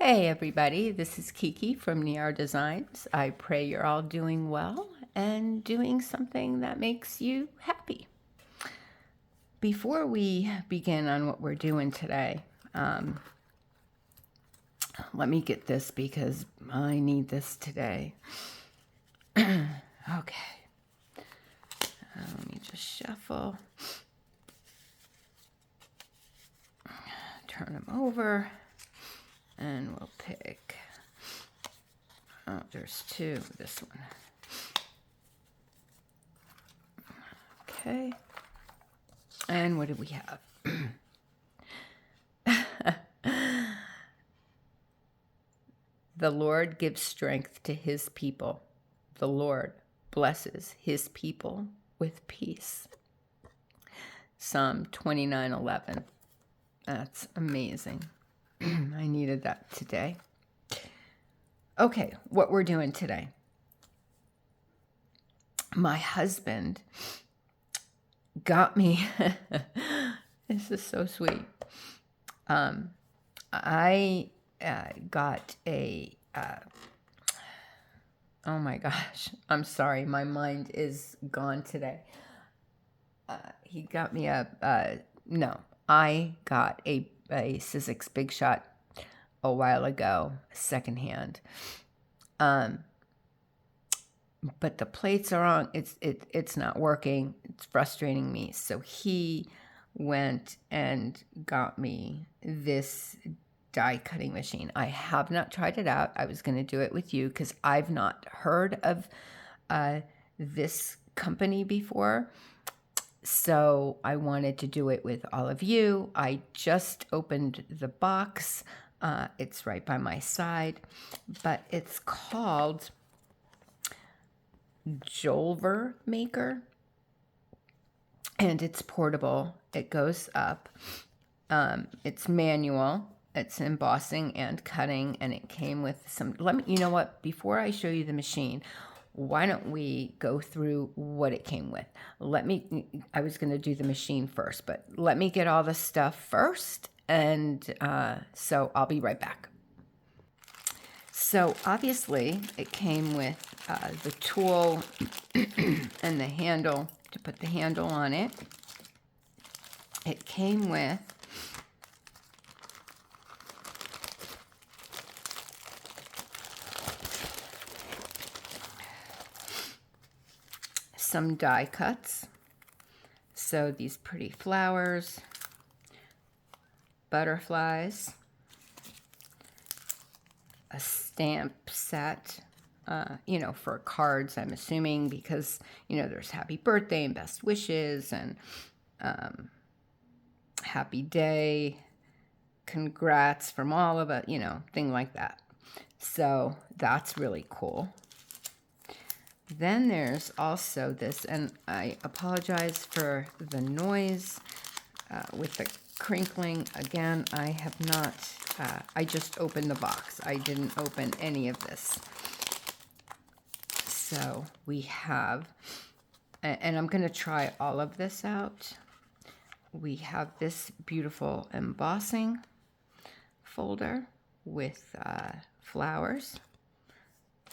Hey everybody, this is Kiki from Niar Designs. I pray you're all doing well and doing something that makes you happy. Before we begin on what we're doing today, let me get this because I need this today. Okay. Let me just shuffle. Turn them over. And we'll pick, oh, there's two, this one. Okay. And what do we have? The Lord gives strength to his people. The Lord blesses his people with peace. Psalm 29:11. That's amazing. I needed that today. Okay, what we're doing today. My husband got me, this is so sweet. I got a, oh my gosh, I'm sorry, my mind is gone today. He got me I got a Sizzix Big Shot a while ago, secondhand. But the plates are on. It's not working. It's frustrating me. So he went and got me this die cutting machine. I have not tried it out. I was going to do it with you because I've not heard of this company before. So I wanted to do it with all of you. I just opened the box. It's right by my side, but it's called Joelver Maker, and it's portable. It goes up. It's manual. It's embossing and cutting, and it came with some. You know what? Before I show you the machine, why don't we go through what it came with? I was going to do the machine first, but let me get all the stuff first, and so I'll be right back. So obviously it came with the tool and the handle to put the handle on it. It came with some die cuts. So these pretty flowers, butterflies, a stamp set, for cards, I'm assuming, because, there's happy birthday and best wishes and happy day, congrats from all of it, thing like that. So that's really cool. Then there's also this, and I apologize for the noise with the crinkling. Again, I have not, I just opened the box. I didn't open any of this. So we have, and I'm going to try all of this out. We have this beautiful embossing folder with flowers.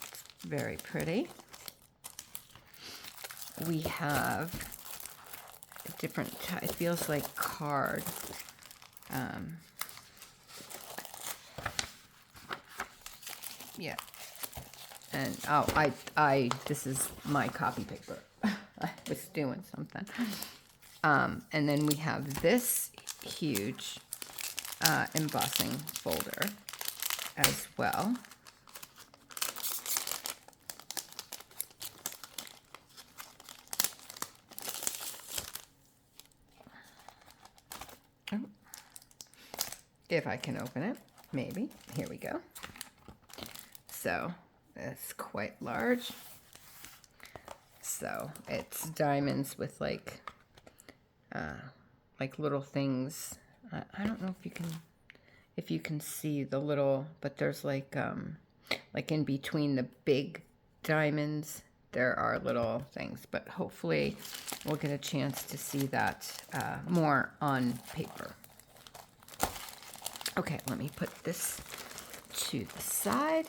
It's very pretty. We have a different, it feels like card. Yeah. And, this is my copy paper. I was doing something. And then we have this huge embossing folder as well. If I can open it, maybe. Here we go. So it's quite large. So it's diamonds with like little things. I don't know if you can see the little, but there's like in between the big diamonds, there are little things. But hopefully we'll get a chance to see that more on paper. Okay, let me put this to the side.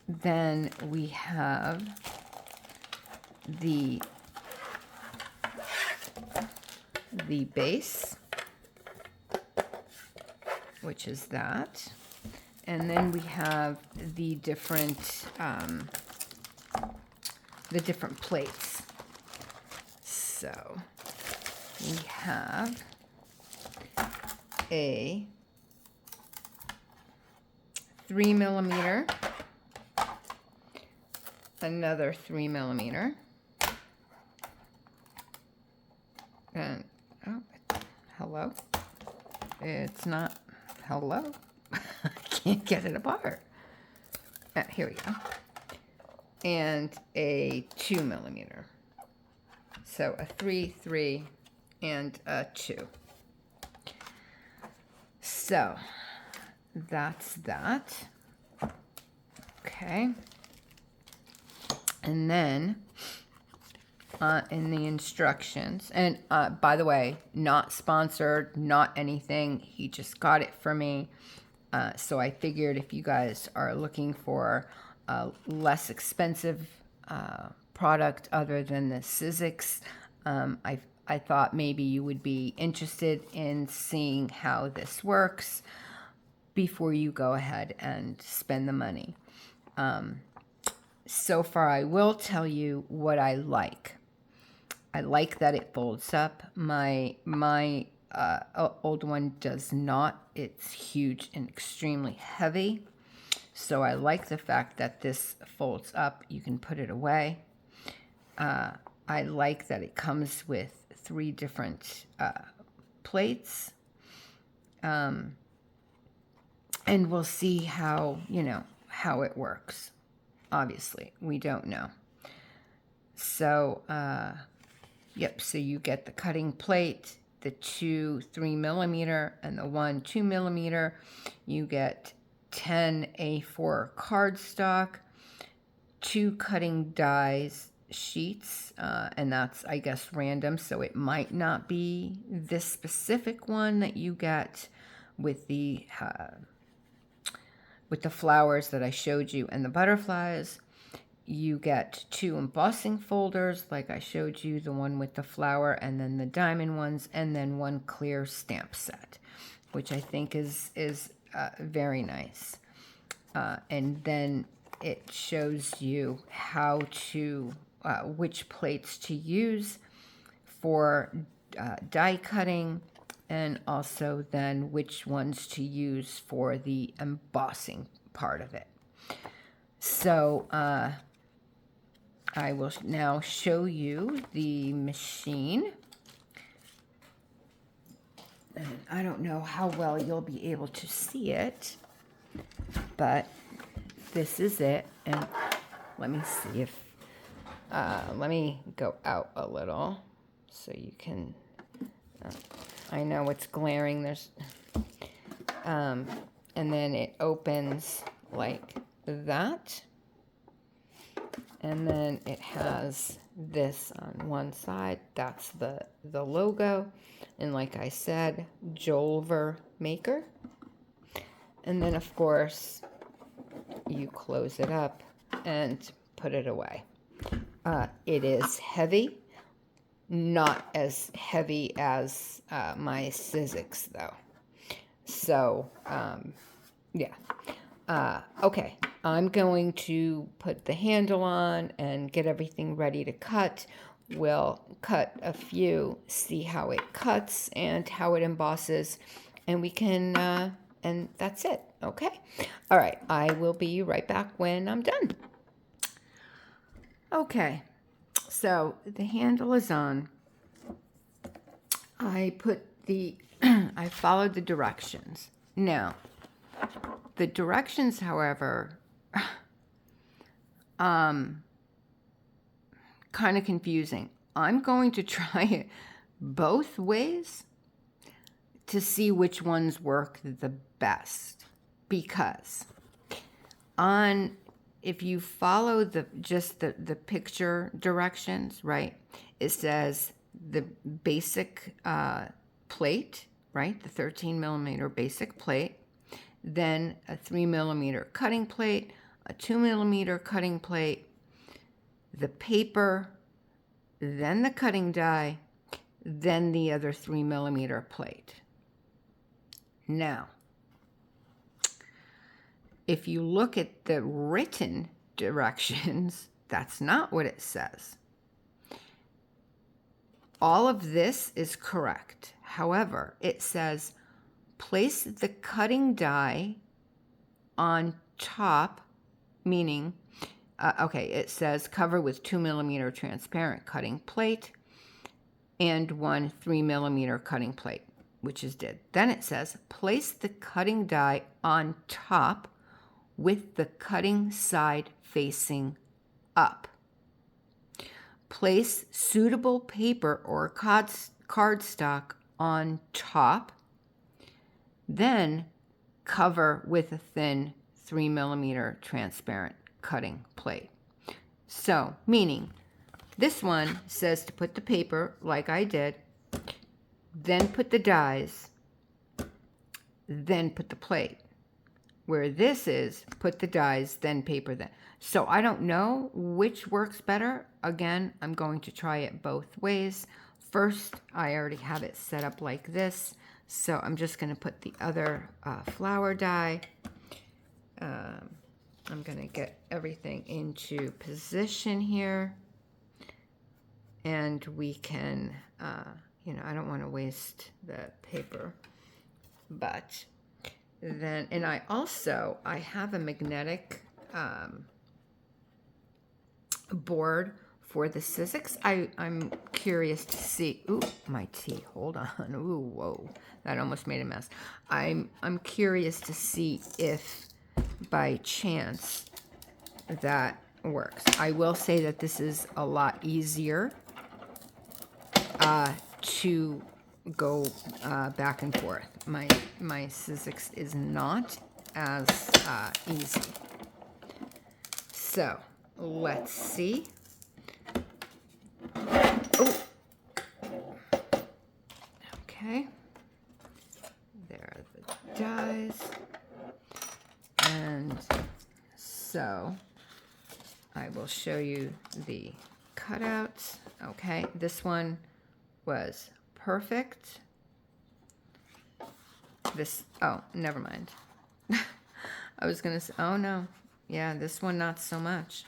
Then we have the base, which is that. And then we have the different plates. So we have a 3mm, another 3mm, and oh, hello. It's not hello. I can't get it apart. Here we go. And a 2mm. So a 3, 3, and a 2. So that's that. Okay. And then in the instructions, and by the way, not sponsored, not anything. He just got it for me. So I figured if you guys are looking for a less expensive product other than the Sizzix, I thought maybe you would be interested in seeing how this works before you go ahead and spend the money. So far, I will tell you what I like. I like that it folds up. My old one does not. It's huge and extremely heavy. So I like the fact that this folds up. You can put it away. I like that it comes with 3 different plates. And we'll see how, how it works. Obviously, we don't know. So, yep, so you get the cutting plate, the 2 3mm, and the 1 2mm. You get 10 A4 cardstock, 2 cutting dies sheets, and that's, I guess, random, so it might not be this specific one that you get with the flowers that I showed you and the butterflies. You get 2 embossing folders, like I showed you, the one with the flower and then the diamond ones, and then 1 clear stamp set, which I think is very nice. And then it shows you how to, which plates to use for die cutting, and also then which ones to use for the embossing part of it. So I will now show you the machine. And I don't know how well you'll be able to see it, but this is it. And let me see if, let me go out a little so you can, I know it's glaring, there's, and then it opens like that. And then it has this on one side, that's the logo. And like I said, Joelver Maker. And then of course, you close it up and put it away. It is heavy, not as heavy as my Sizzix though. So, yeah. Okay, I'm going to put the handle on and get everything ready to cut. We'll cut a few, see how it cuts and how it embosses, and we can, and that's it, okay? All right, I will be right back when I'm done. Okay, so the handle is on. I put the, I followed the directions. Now, the directions, however, kind of confusing. I'm going to try it both ways to see which ones work the best, because if you follow the picture directions, right, it says the basic plate right? The 13 millimeter basic plate, then a 3 millimeter cutting plate, a 2 millimeter cutting plate, the paper, then the cutting die, then the other 3 millimeter plate. Now, if you look at the written directions, that's not what it says. All of this is correct. However, it says place the cutting die on top, meaning, okay, it says cover with 2 millimeter transparent cutting plate and one 3 millimeter cutting plate, which is did. Then it says place the cutting die on top with the cutting side facing up. Place suitable paper or cardstock on top, then cover with a thin 3 millimeter transparent cutting plate. So, meaning, this one says to put the paper like I did, then put the dies, then put the plate. Where this is, put the dies, then paper, then. So I don't know which works better. Again, I'm going to try it both ways. First, I already have it set up like this. So I'm just going to put the other flower die. I'm going to get everything into position here. And we can, you know, I don't want to waste the paper. But then, and I have a magnetic board for the Sizzix. I'm curious to see. Ooh, my tea. Hold on. Ooh, whoa. That almost made a mess. I'm curious to see if by chance that works. I will say that this is a lot easier to go back and forth. My Sizzix is not as easy. So let's see. Oh, okay. There are the dies, and so I will show you the cutouts. Okay, this one was perfect. This, oh, never mind. I was gonna say, oh no, yeah, this one not so much.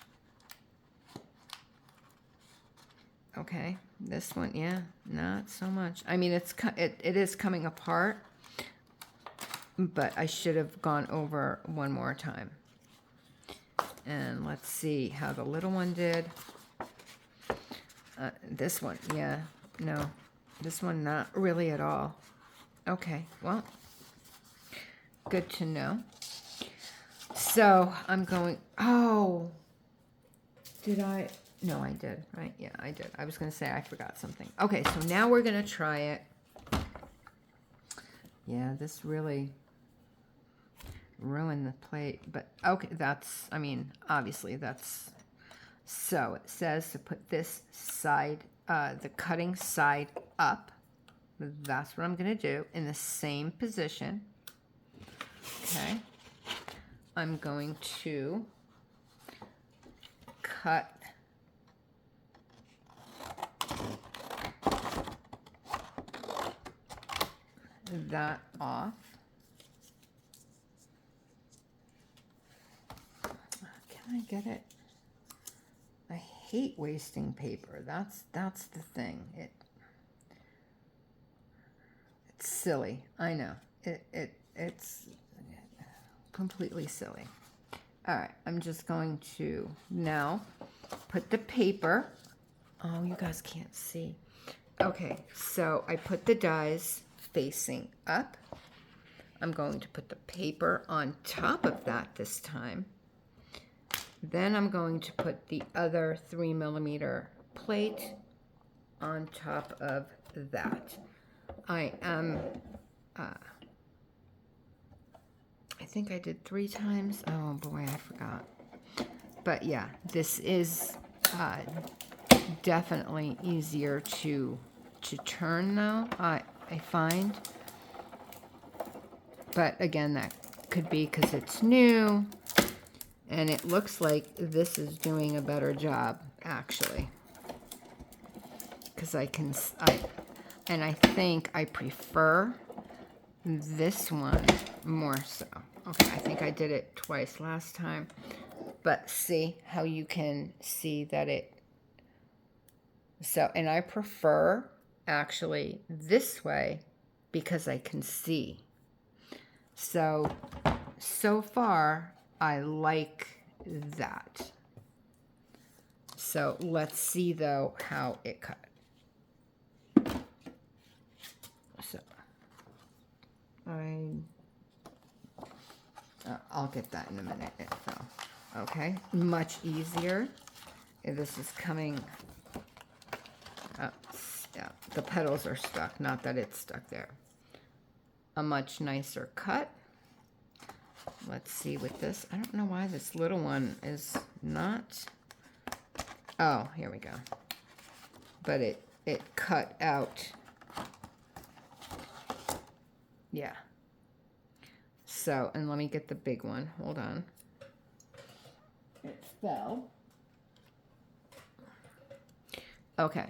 Okay, this one, yeah, not so much. I mean, it is coming apart, but I should have gone over one more time. And let's see how the little one did. This one, yeah, no, this one not really at all. Okay, well, good to know. So I'm going, oh, did I? No, I did, right? Yeah, I did. I was going to say I forgot something. Okay, so now we're going to try it. Yeah, this really ruined the plate, but okay, that's, I mean, obviously that's, so it says to put this side, the cutting side up. That's what I'm going to do in the same position. Okay. I'm going to cut that off. Can I get it? I hate wasting paper. That's the thing. It's silly. I know. It's completely silly. All right, I'm just going to now put the paper. Oh, you guys can't see. Okay, so I put the dies facing up. I'm going to put the paper on top of that this time. Then I'm going to put the other 3 millimeter plate on top of that. I am, I think I did 3 times. Oh boy, I forgot. But yeah, this is definitely easier to turn though, I find. But again, that could be because it's new. And it looks like this is doing a better job, actually. Because I think I prefer this one more so. Okay, I think I did it twice last time. But see how you can see that it... So, and I prefer actually this way because I can see. So far, I like that. So let's see though how it cut. So I'll get that in a minute. It fell. Okay, much easier. This is coming up. Yeah, the petals are stuck. Not that it's stuck there. A much nicer cut. Let's see with this. I don't know why this little one is not. Oh, here we go. But it cut out. Yeah. So, and let me get the big one. Hold on. It fell. Okay.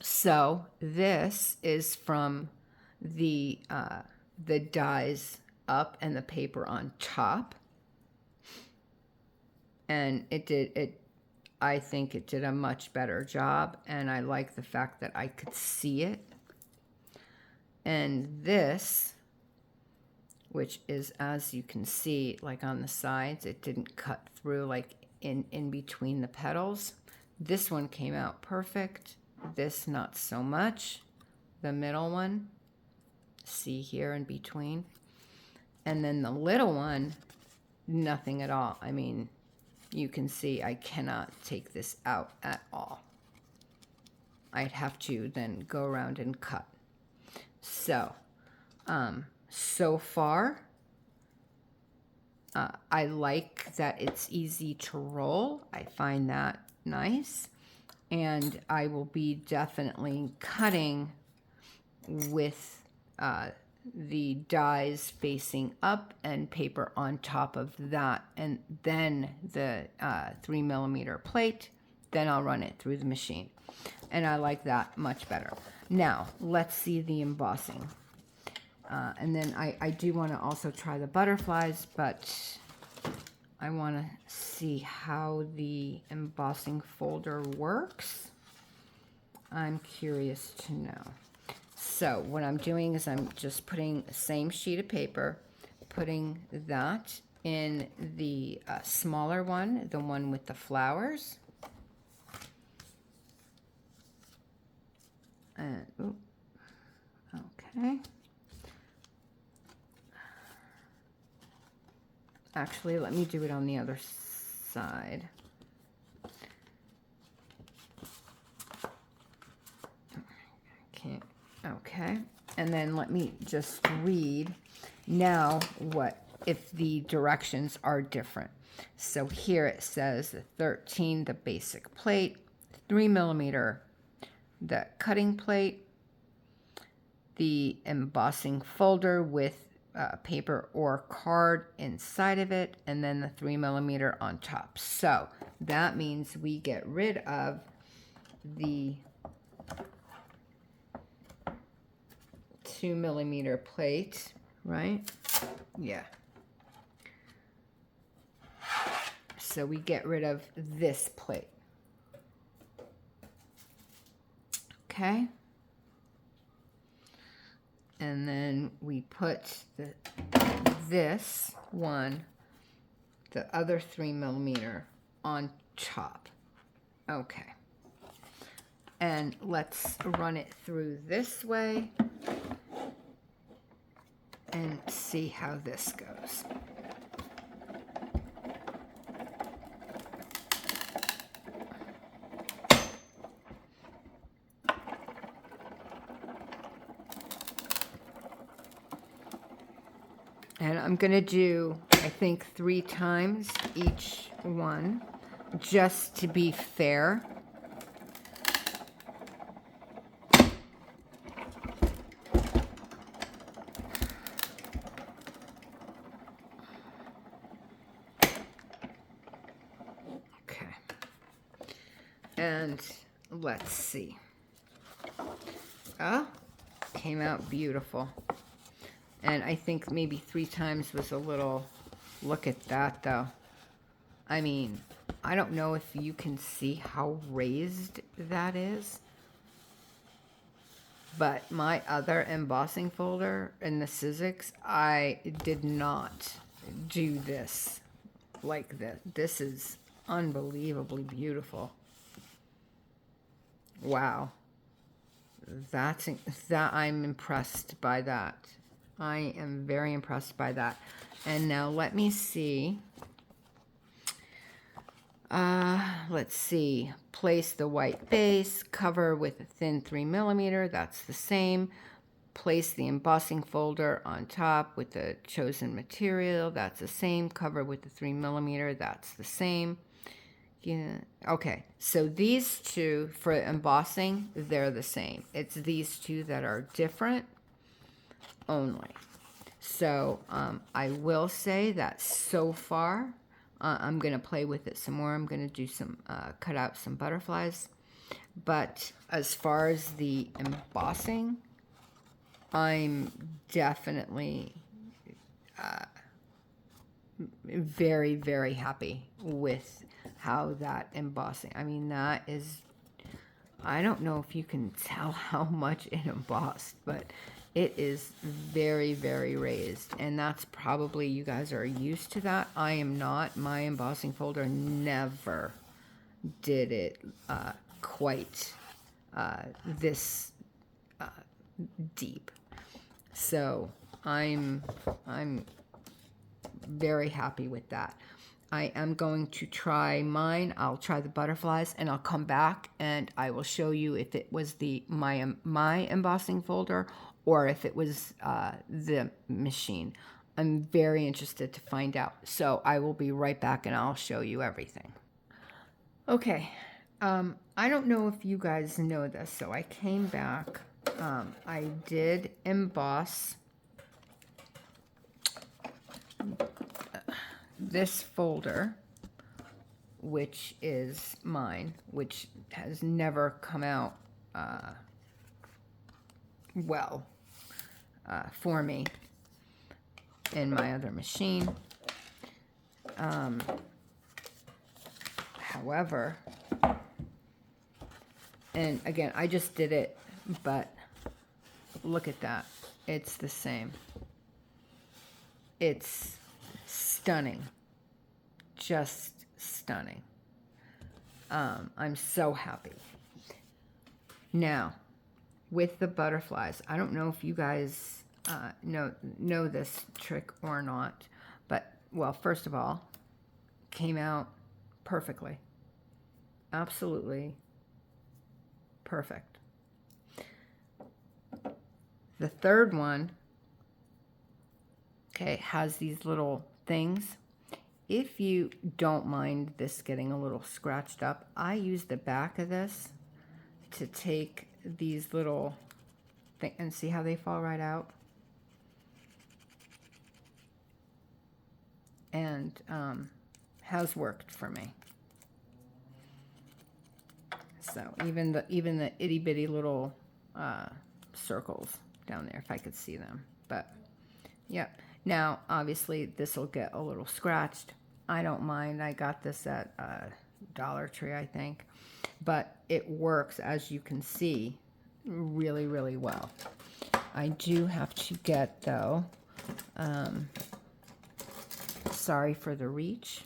So this is from the dies up and the paper on top. And I think it did a much better job, and I like the fact that I could see it. And this, which is, as you can see, like on the sides, it didn't cut through like in between the petals. This one came out perfect. This not so much. The middle one, see here in between. And then the little one, nothing at all. I mean, you can see I cannot take this out at all. I'd have to then go around and cut. So, so far, I like that it's easy to roll. I find that nice. And I will be definitely cutting with the dies facing up and paper on top of that, and then the 3mm plate. Then I'll run it through the machine, and I like that much better. Now let's see the embossing, and then I do want to also try the butterflies, but I want to see how the embossing folder works. I'm curious to know. So what I'm doing is I'm just putting the same sheet of paper, putting that in the smaller one, the one with the flowers. And, ooh, okay. Actually, let me do it on the other side. Okay, and then let me just read now what if the directions are different. So here it says 13, the basic plate, 3mm, the cutting plate, the embossing folder with paper or card inside of it, and then the 3mm on top. So that means we get rid of the 2mm plate, right? Yeah. So we get rid of this plate. Okay. And then we put this one, the other 3mm, on top. Okay. And let's run it through this way and see how this goes. And I'm going to do, I think, 3 times each one, just to be fair. And let's see. Oh, came out beautiful. And I think maybe 3 times was a little, look at that though. I mean, I don't know if you can see how raised that is. But my other embossing folder in the Sizzix, I did not do this like this. This is unbelievably beautiful. Wow. That I'm impressed by that. I am very impressed by that. And now let me see. Let's see. Place the white base, cover with a thin 3mm, that's the same. Place the embossing folder on top with the chosen material, that's the same. Cover with the 3mm, that's the same. Yeah. Okay, so these two for embossing, they're the same. It's these two that are different only. So I will say that so far, I'm going to play with it some more. I'm going to do some, cut out some butterflies. But as far as the embossing, I'm definitely very, very happy with how that embossing, I mean, that is, I don't know if you can tell how much it embossed, but it is very, very raised. And that's probably, you guys are used to that. I am not. My embossing folder never did it quite this deep. So I'm very happy with that. I am going to try mine. I'll try the butterflies and I'll come back and I will show you if it was my embossing folder or if it was the machine. I'm very interested to find out. So I will be right back and I'll show you everything. Okay, I don't know if you guys know this, so I came back. I did emboss this folder, which is mine, which has never come out well for me in my other machine. However, and again, I just did it, but look at that. It's the same. It's stunning. Just stunning. I'm so happy. Now, with the butterflies, I don't know if you guys know this trick or not, but, well, first of all, came out perfectly. Absolutely perfect. The third one, okay, has these little things. If you don't mind this getting a little scratched up, I use the back of this to take these little things and see how they fall right out. And has worked for me. So even the itty bitty little circles down there, if I could see them. But yeah, now obviously this will get a little scratched. I don't mind. I got this at Dollar Tree, I think, but it works, as you can see, really, really well. I do have to get, though, sorry for the reach,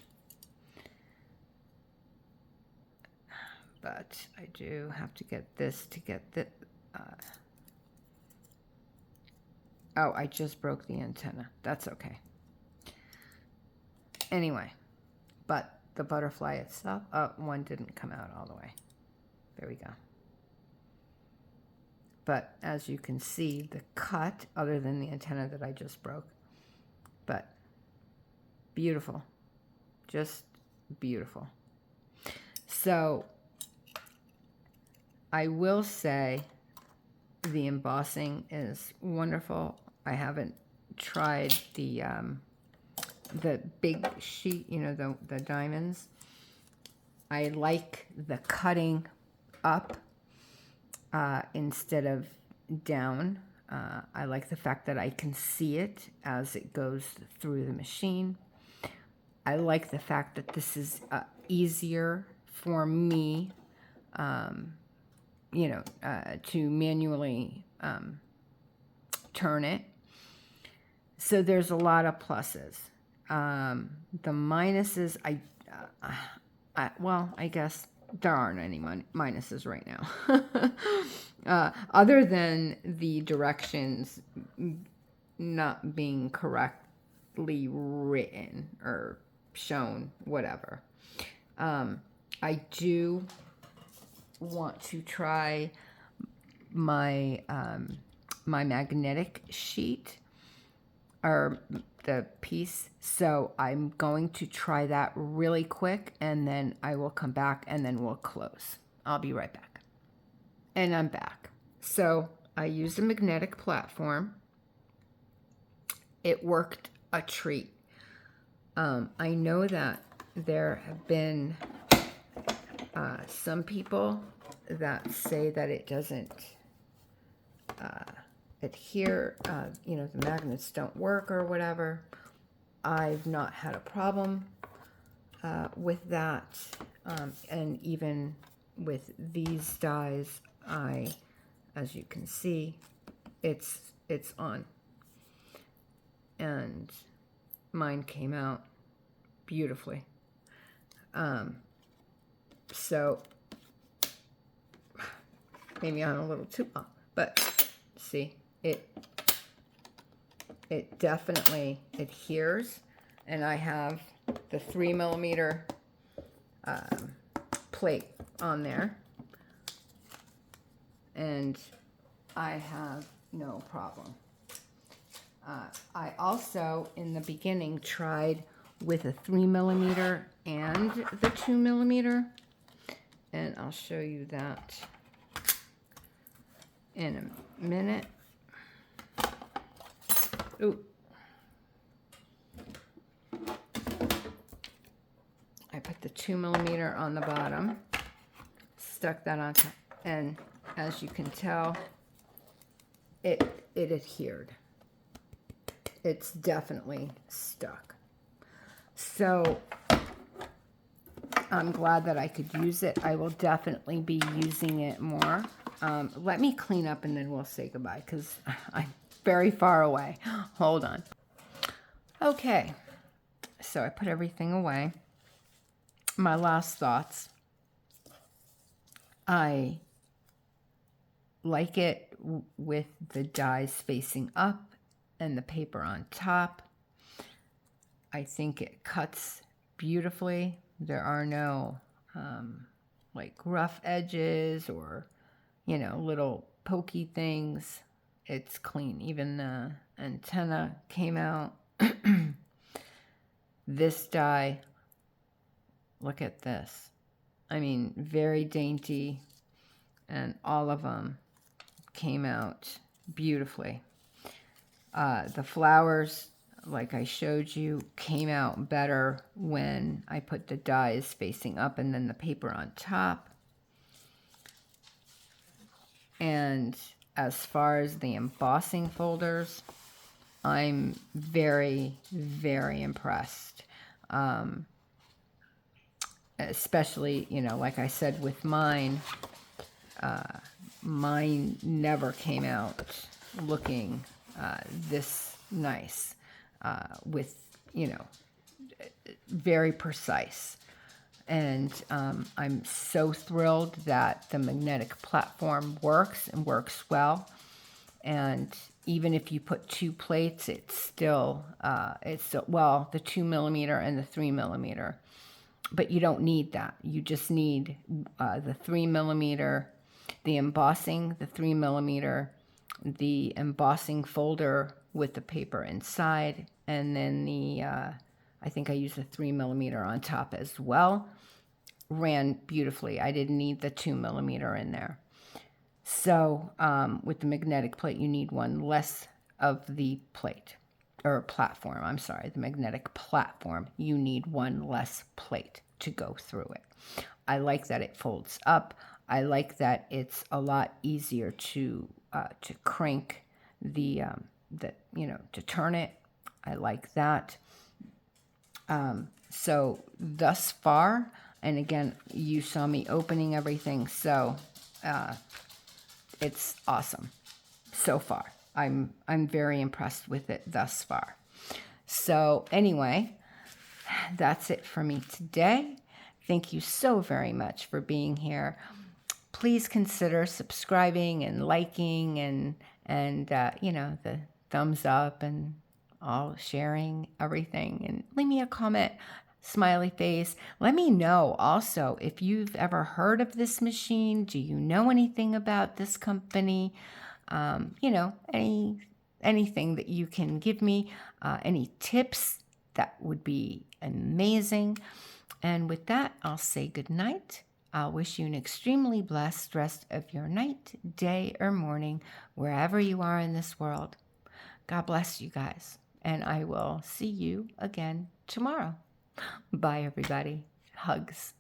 but I do have to get this to get the, oh, I just broke the antenna. That's okay. Anyway, but the butterfly itself, one didn't come out all the way. There we go. But as you can see, the cut, other than the antenna that I just broke, but beautiful, just beautiful. So I will say the embossing is wonderful. I haven't tried the big sheet, you know, the diamonds. I like the cutting up instead of down. I like the fact that I can see it as it goes through the machine. I like the fact that this is easier for me, to manually turn it. So there's a lot of pluses. The minuses, I guess there aren't any minuses right now. Other than the directions not being correctly written or shown, whatever. I do want to try my my magnetic sheet, or the piece, so I'm going to try that really quick, and then I will come back and then we'll close. I'll be right back. And I'm back. So I used a magnetic platform. It worked a treat. I know that there have been some people that say that it doesn't adhere, the magnets don't work or whatever. I've not had a problem with that, and even with these dies, as you can see, it's on, and mine came out beautifully. So maybe I'm a little too on, but see, it definitely adheres, and I have the 3mm plate on there, and I have no problem. I also, in the beginning, tried with a 3mm and the 2mm, and I'll show you that in a minute. Ooh. I put the 2mm on the bottom, stuck that on top, and as you can tell, it adhered. It's definitely stuck. So I'm glad that I could use it. I will definitely be using it more. Let me clean up and then we'll say goodbye, because I'm very far away. Hold on. Okay, so I put everything away. My last thoughts. I like it with the dies facing up and the paper on top. I think it cuts beautifully. There are no like rough edges or, little pokey things. It's clean. Even the antenna came out. This die, look at this. I mean, very dainty, and all of them came out beautifully. The flowers, like I showed you, came out better when I put the dies facing up and then the paper on top. And as far as the embossing folders, I'm very, very impressed. Especially, like I said with mine, mine never came out looking this nice, with, very precise. And I'm so thrilled that the magnetic platform works and works well. And even if you put two plates, it's still, well, the 2mm and the 3mm. But you don't need that. You just need the 3mm, the embossing, the 3mm, the embossing folder with the paper inside, and then the, I think I used a 3mm on top as well. Ran beautifully. I didn't need the 2mm in there. So with the magnetic plate, you need one less of the plate, or platform. I'm sorry, the magnetic platform. You need one less plate to go through it. I like that it folds up. I like that it's a lot easier to crank the to turn it. I like that. So thus far, and again, you saw me opening everything, so it's awesome so far. I'm very impressed with it thus far. So anyway, that's it for me today. Thank you so very much for being here. Please consider subscribing and liking and the thumbs up and all sharing everything, and leave me a comment, smiley face. Let me know also if you've ever heard of this machine. Do you know anything about this company? Anything that you can give me, any tips, that would be amazing. And with that, I'll say good night. I'll wish you an extremely blessed rest of your night, day, or morning, wherever you are in this world. God bless you guys, and I will see you again tomorrow. Bye, everybody. Hugs.